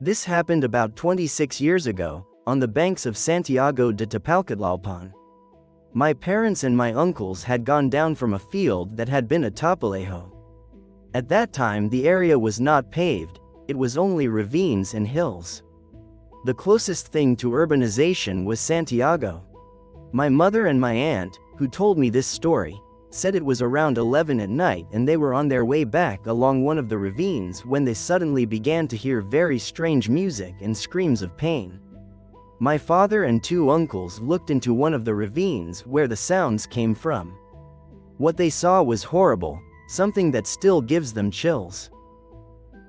This happened about 26 years ago, on the banks of Santiago de Tepalcaltlalpan. My parents and my uncles had gone down from a field that had been a topilejo. At that time the area was not paved, it was only ravines and hills. The closest thing to urbanization was Santiago. My mother and my aunt, who told me this story, said it was around 11 at night and they were on their way back along one of the ravines when they suddenly began to hear very strange music and screams of pain. My father and two uncles looked into one of the ravines where the sounds came from. What they saw was horrible, something that still gives them chills.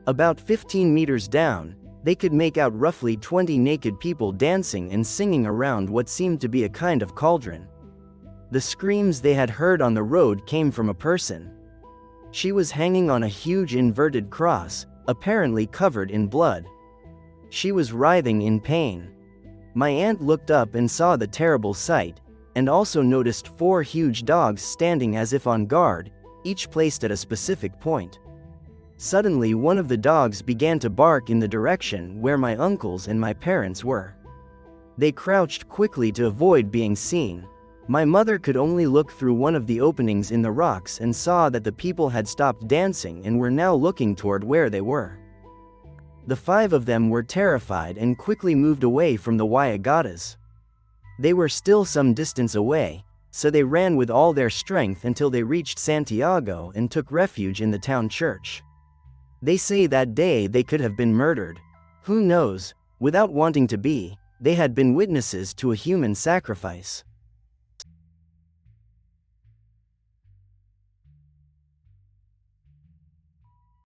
About 15 meters down, they could make out roughly 20 naked people dancing and singing around what seemed to be a kind of cauldron. The screams they had heard on the road came from a person. She was hanging on a huge inverted cross, apparently covered in blood. She was writhing in pain. My aunt looked up and saw the terrible sight, and also noticed 4 huge dogs standing as if on guard, each placed at a specific point. Suddenly one of the dogs began to bark in the direction where my uncles and my parents were. They crouched quickly to avoid being seen. My mother could only look through one of the openings in the rocks and saw that the people had stopped dancing and were now looking toward where they were. The 5 of them were terrified and quickly moved away from the Wayagatas. They were still some distance away, so they ran with all their strength until they reached Santiago and took refuge in the town church. They say that day they could have been murdered. Who knows, without wanting to be, they had been witnesses to a human sacrifice.